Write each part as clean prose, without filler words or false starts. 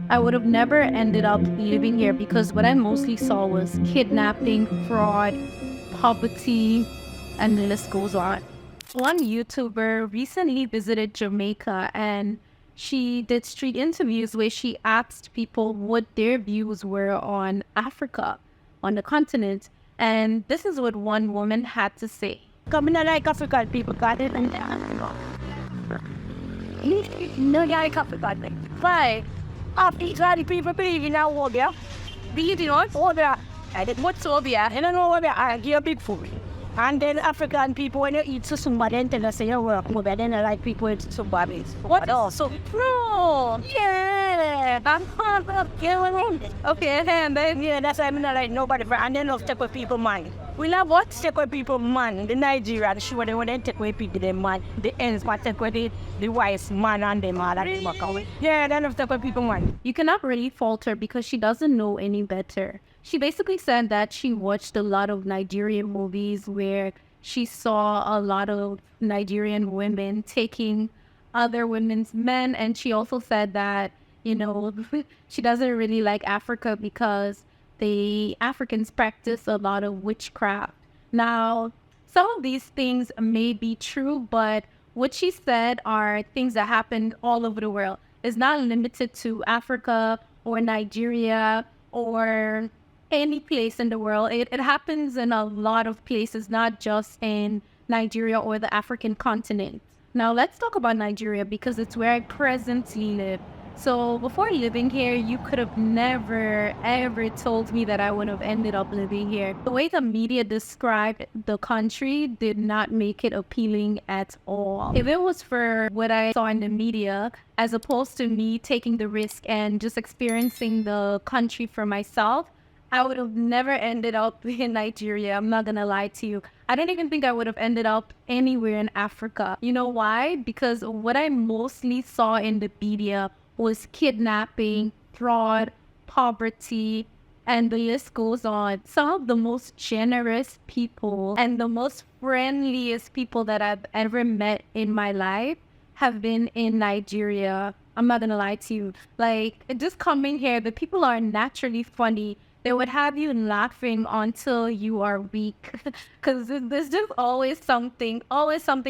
I would have never ended up living here because what I mostly saw was kidnapping, fraud, poverty, and the list goes on. One YouTuber recently visited Jamaica and she did street interviews where she asked people what their views were on Africa, on the continent. And this is what one woman had to say. Coming like African people got it and no like African. Why? African people believe in our warrior. Believe in what? Warrior. I did what's warrior. And I know warrior I give big food. And then African people, when you eat susumba, then tell us you work more better than like people eat susumba. What? Also, No. yeah, I'm not killing it. Okay, and then Yeah, that's why I'm not like nobody. And then they'll take away people mind. we love what? Take away people man. The Nigerian, sure, they want to take away people their man. The ends, but take away the wise man and them all that work away. Yeah, then they'll take away people man. You cannot really fault her because she doesn't know any better. She basically said that she watched a lot of Nigerian movies where she saw a lot of Nigerian women taking other women's men. And she also said that, she doesn't really like Africa because the Africans practice a lot of witchcraft. Now, some of these things may be true, but what she said are things that happen all over the world. It's not limited to Africa or Nigeria or any place in the world. It happens in a lot of places, not just in Nigeria or the African continent. Now, let's talk about Nigeria because it's where I presently live. So before living here, you could have never, ever told me that I would have ended up living here. The way the media described the country did not make it appealing at all. If it was for what I saw in the media, as opposed to me taking the risk and just experiencing the country for myself, I would have never ended up in Nigeria. I'm not gonna lie to you. I don't even think I would have ended up anywhere in Africa. You know why? Because what I mostly saw in the media was kidnapping, fraud, poverty, and the list goes on. Some of the most generous people and the most friendliest people that I've ever met in my life have been in Nigeria. I'm not gonna lie to you. Like, just coming here, the people are naturally funny. They would have you laughing until you are weak. Because there's just always something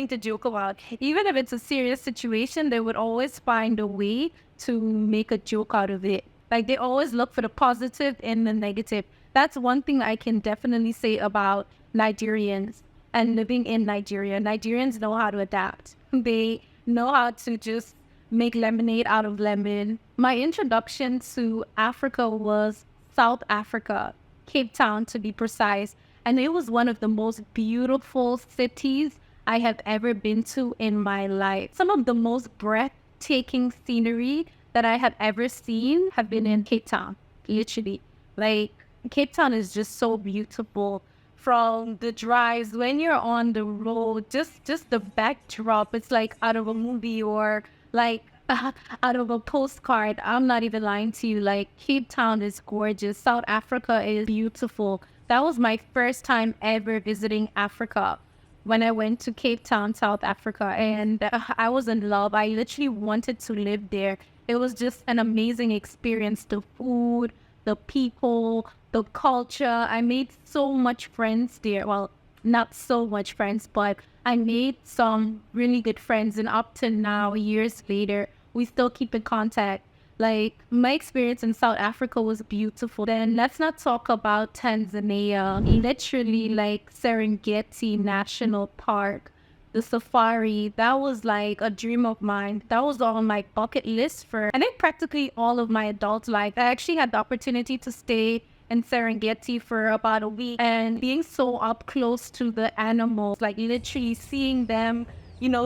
to joke about. Even if it's a serious situation, they would always find a way to make a joke out of it. Like, they always look for the positive and the negative. That's one thing I can definitely say about Nigerians and living in Nigeria. Nigerians know how to adapt. They know how to just make lemonade out of lemon. My introduction to Africa was South Africa, Cape Town to be precise. And it was one of the most beautiful cities I have ever been to in my life. Some of the most breathtaking scenery that I have ever seen have been in Cape Town, literally. Like, Cape Town is just so beautiful. From the drives, when you're on the road, just the backdrop, it's like out of a movie or like out of a postcard. I'm not even lying to you. Like, Cape Town is gorgeous. South Africa is beautiful. That was my first time ever visiting Africa when I went to Cape Town, South Africa, and I was in love. I literally wanted to live there. It was just an amazing experience. The food, the people, the culture. I made so much friends there. Well, not so much friends, but I made some really good friends. And up to now, years later, we still keep in contact. Like, my experience in South Africa was beautiful. Then let's not talk about Tanzania. Literally, like Serengeti National Park, the safari, that was like a dream of mine. That was on my bucket list for, I think, practically all of my adult life. I actually had the opportunity to stay in Serengeti for about a week and being so up close to the animals, like literally seeing them,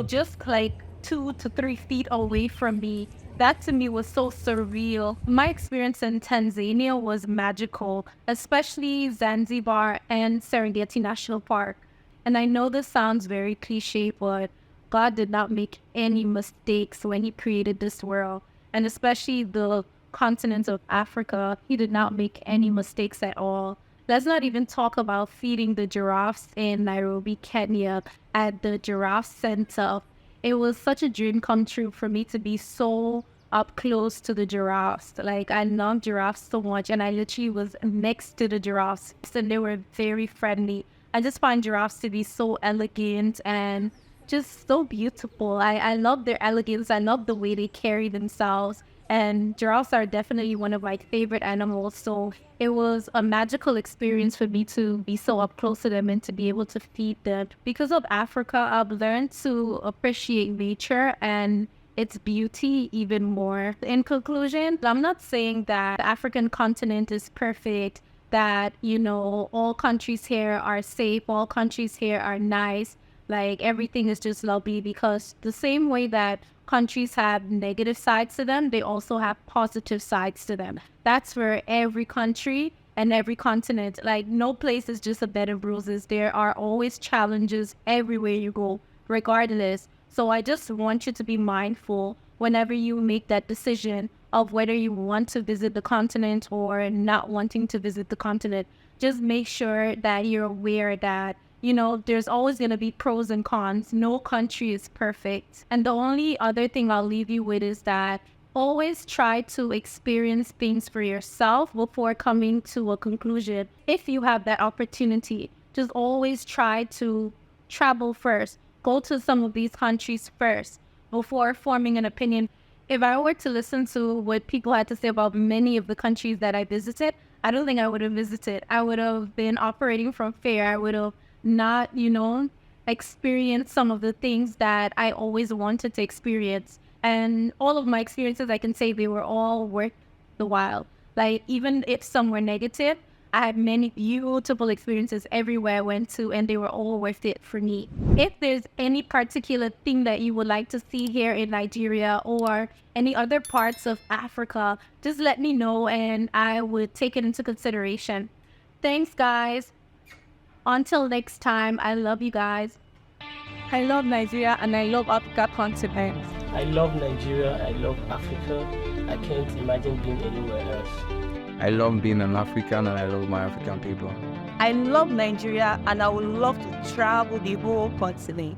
just like 2 to 3 feet away from me. That to me was so surreal. My experience in Tanzania was magical, especially Zanzibar and Serengeti National Park. And I know this sounds very cliche, but God did not make any mistakes when he created this world. And especially the continent of Africa, he did not make any mistakes at all. Let's not even talk about feeding the giraffes in Nairobi, Kenya at the Giraffe Center. It was such a dream come true for me to be so up close to the giraffes. Like, I love giraffes so much, and I literally was next to the giraffes, and they were very friendly. I just find giraffes to be so elegant and just so beautiful. I love their elegance. I love the way they carry themselves. And giraffes are definitely one of my favorite animals. So it was a magical experience for me to be so up close to them and to be able to feed them. Because of Africa, I've learned to appreciate nature and its beauty even more. In conclusion, I'm not saying that the African continent is perfect, that, you know, all countries here are safe, all countries here are nice, like everything is just lovely, because the same way that countries have negative sides to them, they also have positive sides to them. That's for every country and every continent. Like, no place is just a bed of roses. There are always challenges everywhere you go, regardless. So I just want you to be mindful whenever you make that decision of whether you want to visit the continent or not wanting to visit the continent. Just make sure that you're aware that, you know, there's always going to be pros and cons. No country is perfect. And the only other thing I'll leave you with is that always try to experience things for yourself before coming to a conclusion. If you have that opportunity, just always try to travel first. Go to some of these countries first before forming an opinion. If I were to listen to what people had to say about many of the countries that I visited, I don't think I would have visited. I would have been operating from fear. I would have not, you know, experienced some of the things that I always wanted to experience. And all of my experiences, I can say they were all worth the while. Like, even if some were negative, I had many beautiful experiences everywhere I went to, and they were all worth it for me. If there's any particular thing that you would like to see here in Nigeria or any other parts of Africa, just let me know and I would take it into consideration. Thanks, guys. Until next time, I love you guys. I love Nigeria and I love Africa continent. I love Nigeria, I love Africa. I can't imagine being anywhere else. I love being an African and I love my African people. I love Nigeria and I would love to travel the whole continent.